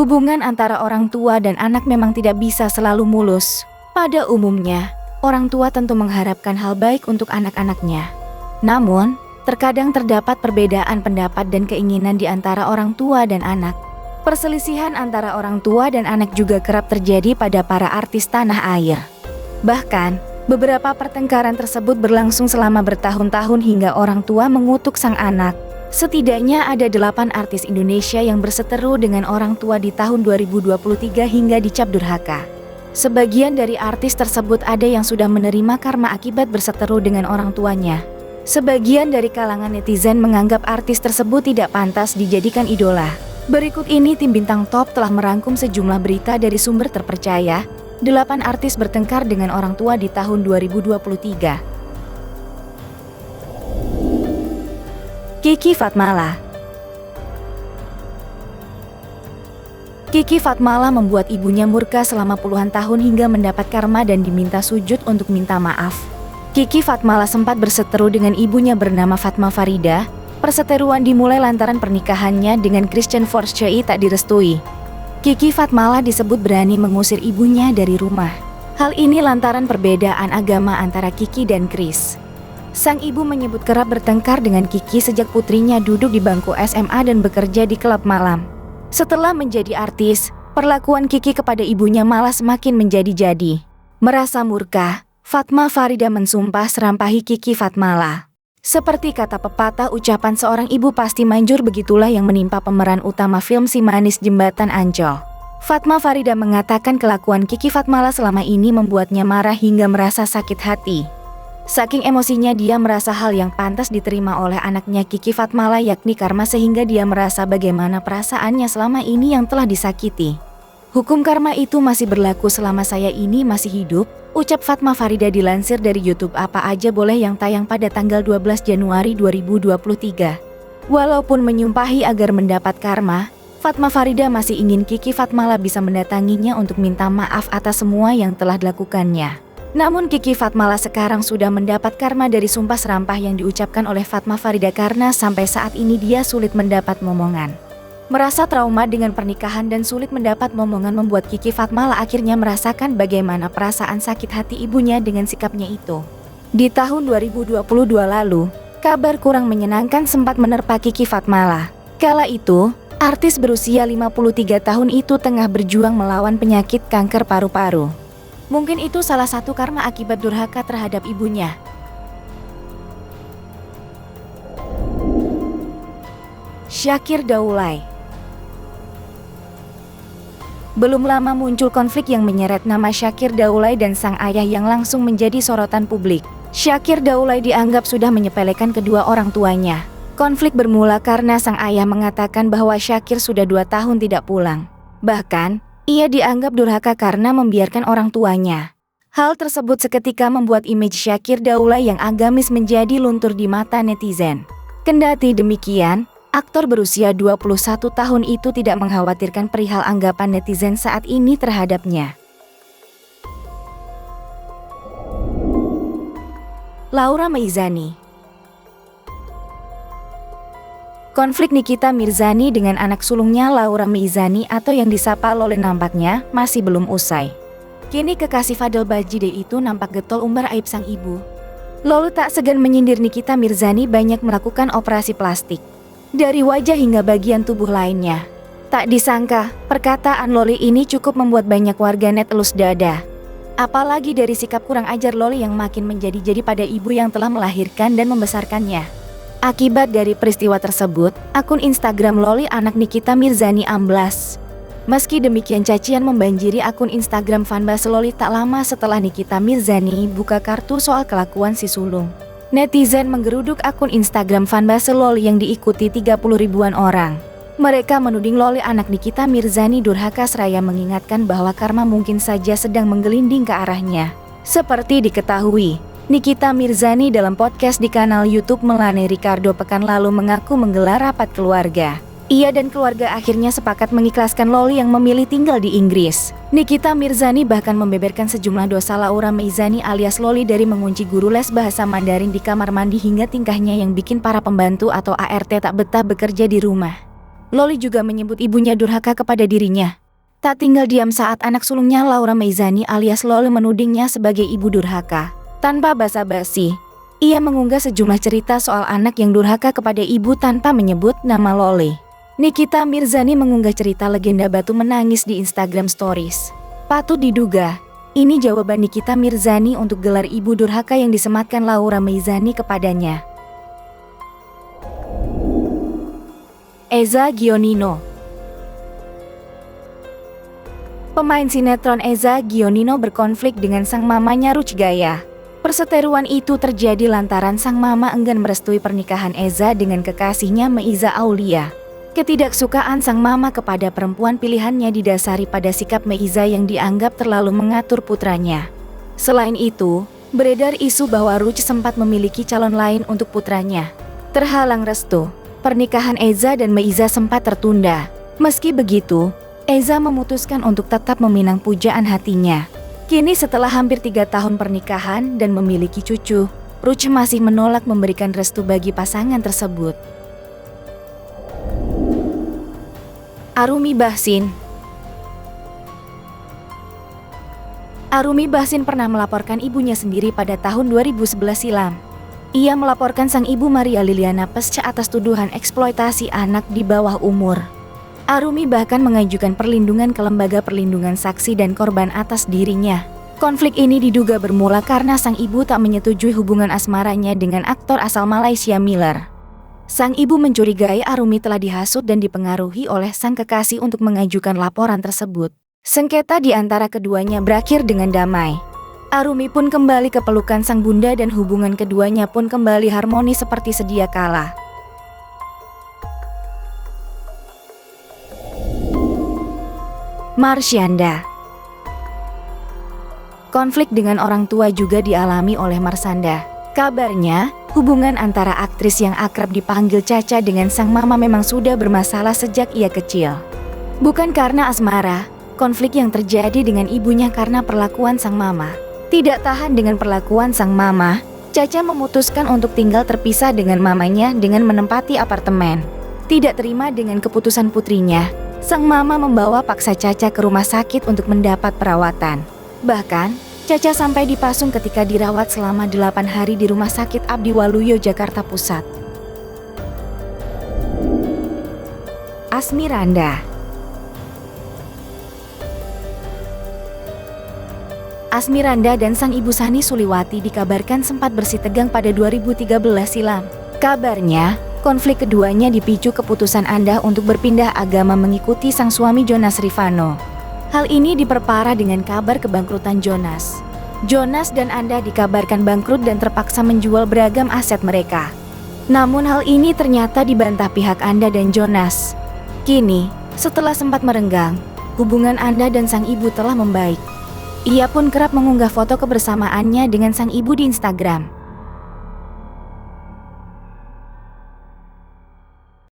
Hubungan antara orang tua dan anak memang tidak bisa selalu mulus. Pada umumnya, orang tua tentu mengharapkan hal baik untuk anak-anaknya. Namun, terkadang terdapat perbedaan pendapat dan keinginan di antara orang tua dan anak. Perselisihan antara orang tua dan anak juga kerap terjadi pada para artis tanah air. Bahkan, beberapa pertengkaran tersebut berlangsung selama bertahun-tahun hingga orang tua mengutuk sang anak. Setidaknya ada 8 artis Indonesia yang berseteru dengan orang tua di tahun 2023 hingga dicap durhaka. Sebagian dari artis tersebut ada yang sudah menerima karma akibat berseteru dengan orang tuanya. Sebagian dari kalangan netizen menganggap artis tersebut tidak pantas dijadikan idola. Berikut ini tim Bintang Top telah merangkum sejumlah berita dari sumber terpercaya. 8 artis bertengkar dengan orang tua di tahun 2023. Kiki Fatmala. Kiki Fatmala membuat ibunya murka selama puluhan tahun hingga mendapat karma dan diminta sujud untuk minta maaf. Kiki Fatmala sempat berseteru dengan ibunya bernama Fatma Farida. Perseteruan dimulai lantaran pernikahannya dengan Christian Forscayi tak direstui. Kiki Fatmala disebut berani mengusir ibunya dari rumah. Hal ini lantaran perbedaan agama antara Kiki dan Chris. Sang ibu menyebut kerap bertengkar dengan Kiki sejak putrinya duduk di bangku SMA dan bekerja di klub malam. Setelah menjadi artis, perlakuan Kiki kepada ibunya malah semakin menjadi-jadi. Merasa murka, Fatma Farida mensumpah serampahi Kiki Fatmala. Seperti kata pepatah, ucapan seorang ibu pasti manjur, begitulah yang menimpa pemeran utama film Si Manis Jembatan Ancol. Fatma Farida mengatakan kelakuan Kiki Fatmala selama ini membuatnya marah hingga merasa sakit hati. Saking emosinya dia merasa hal yang pantas diterima oleh anaknya Kiki Fatmala yakni karma, sehingga dia merasa bagaimana perasaannya selama ini yang telah disakiti. Hukum karma itu masih berlaku selama saya ini masih hidup, ucap Fatma Farida dilansir dari YouTube Apa Aja Boleh yang tayang pada tanggal 12 Januari 2023. Walaupun menyumpahi agar mendapat karma, Fatma Farida masih ingin Kiki Fatmala bisa mendatanginya untuk minta maaf atas semua yang telah dilakukannya. Namun Kiki Fatmala sekarang sudah mendapat karma dari sumpah serampah yang diucapkan oleh Fatma Farida karena sampai saat ini dia sulit mendapat momongan. Merasa trauma dengan pernikahan dan sulit mendapat momongan membuat Kiki Fatmala akhirnya merasakan bagaimana perasaan sakit hati ibunya dengan sikapnya itu. Di tahun 2022 lalu, kabar kurang menyenangkan sempat menerpa Kiki Fatmala. Kala itu, artis berusia 53 tahun itu tengah berjuang melawan penyakit kanker paru-paru. Mungkin itu salah satu karma akibat durhaka terhadap ibunya. Shakir Daulay. Belum lama muncul konflik yang menyeret nama Shakir Daulay dan sang ayah yang langsung menjadi sorotan publik. Shakir Daulay dianggap sudah menyepelekan kedua orang tuanya. Konflik bermula karena sang ayah mengatakan bahwa Shakir sudah 2 tahun tidak pulang. Bahkan, ia dianggap durhaka karena membiarkan orang tuanya. Hal tersebut seketika membuat image Shakir Daulay yang agamis menjadi luntur di mata netizen. Kendati demikian, aktor berusia 21 tahun itu tidak mengkhawatirkan perihal anggapan netizen saat ini terhadapnya. Laura Meizani. Konflik Nikita Mirzani dengan anak sulungnya Laura Meizani atau yang disapa Loli nampaknya masih belum usai. Kini kekasih Fadel Bajide itu nampak getol umbar aib sang ibu. Loli tak segan menyindir Nikita Mirzani banyak melakukan operasi plastik. Dari wajah hingga bagian tubuh lainnya. Tak disangka, perkataan Loli ini cukup membuat banyak warganet elus dada. Apalagi dari sikap kurang ajar Loli yang makin menjadi-jadi pada ibu yang telah melahirkan dan membesarkannya. Akibat dari peristiwa tersebut, akun Instagram Loli anak Nikita Mirzani amblas. Meski demikian, cacian membanjiri akun Instagram fanbase Loli tak lama setelah Nikita Mirzani buka kartu soal kelakuan si sulung. Netizen menggeruduk akun Instagram fanbase Loli yang diikuti 30 ribuan orang. Mereka menuding Loli anak Nikita Mirzani durhaka seraya mengingatkan bahwa karma mungkin saja sedang menggelinding ke arahnya. Seperti diketahui, Nikita Mirzani dalam podcast di kanal YouTube Melanie Ricardo pekan lalu mengaku menggelar rapat keluarga. Ia dan keluarga akhirnya sepakat mengikhlaskan Loli yang memilih tinggal di Inggris. Nikita Mirzani bahkan membeberkan sejumlah dosa Laura Meizani alias Loli, dari mengunci guru les bahasa Mandarin di kamar mandi hingga tingkahnya yang bikin para pembantu atau ART tak betah bekerja di rumah. Loli juga menyebut ibunya durhaka kepada dirinya. Tak tinggal diam saat anak sulungnya Laura Meizani alias Loli menudingnya sebagai ibu durhaka. Tanpa basa-basi, ia mengunggah sejumlah cerita soal anak yang durhaka kepada ibu tanpa menyebut nama Loli. Nikita Mirzani mengunggah cerita legenda batu menangis di Instagram Stories. Patut diduga, ini jawaban Nikita Mirzani untuk gelar ibu durhaka yang disematkan Laura Meizani kepadanya. Eza Gionino. Pemain sinetron Eza Gionino berkonflik dengan sang mamanya Ruch Gaya. Perseteruan itu terjadi lantaran sang mama enggan merestui pernikahan Eza dengan kekasihnya Meiza Aulia. Ketidaksukaan sang mama kepada perempuan pilihannya didasari pada sikap Meiza yang dianggap terlalu mengatur putranya. Selain itu, beredar isu bahwa Ruch sempat memiliki calon lain untuk putranya. Terhalang restu, pernikahan Eza dan Meiza sempat tertunda. Meski begitu, Eza memutuskan untuk tetap meminang pujaan hatinya. Kini setelah hampir 3 tahun pernikahan dan memiliki cucu, Ruch masih menolak memberikan restu bagi pasangan tersebut. Arumi Bahsin. Arumi Bahsin pernah melaporkan ibunya sendiri pada tahun 2011 silam. Ia melaporkan sang ibu Maria Liliana pasca atas tuduhan eksploitasi anak di bawah umur. Arumi bahkan mengajukan perlindungan ke Lembaga Perlindungan Saksi dan Korban atas dirinya. Konflik ini diduga bermula karena sang ibu tak menyetujui hubungan asmaranya dengan aktor asal Malaysia Miller. Sang ibu mencurigai Arumi telah dihasut dan dipengaruhi oleh sang kekasih untuk mengajukan laporan tersebut. Sengketa di antara keduanya berakhir dengan damai. Arumi pun kembali ke pelukan sang bunda dan hubungan keduanya pun kembali harmonis seperti sedia kala. Marshanda. Konflik dengan orang tua juga dialami oleh Marshanda. Kabarnya, hubungan antara aktris yang akrab dipanggil Caca dengan sang mama memang sudah bermasalah sejak ia kecil. Bukan karena asmara, konflik yang terjadi dengan ibunya karena perlakuan sang mama. Tidak tahan dengan perlakuan sang mama, Caca memutuskan untuk tinggal terpisah dengan mamanya dengan menempati apartemen. Tidak terima dengan keputusan putrinya, sang mama membawa paksa Caca ke rumah sakit untuk mendapat perawatan. Bahkan, Caca sampai dipasung ketika dirawat selama 8 hari di Rumah Sakit Abdi Waluyo, Jakarta Pusat. Asmiranda. Asmiranda dan sang ibu Sani Suliwati dikabarkan sempat bersih tegang pada 2013 silam. Kabarnya, konflik keduanya dipicu keputusan Anda untuk berpindah agama mengikuti sang suami Jonas Rifano. Hal ini diperparah dengan kabar kebangkrutan Jonas. Jonas dan Anda dikabarkan bangkrut dan terpaksa menjual beragam aset mereka. Namun hal ini ternyata dibantah pihak Anda dan Jonas. Kini, setelah sempat merenggang, hubungan Anda dan sang ibu telah membaik. Ia pun kerap mengunggah foto kebersamaannya dengan sang ibu di Instagram.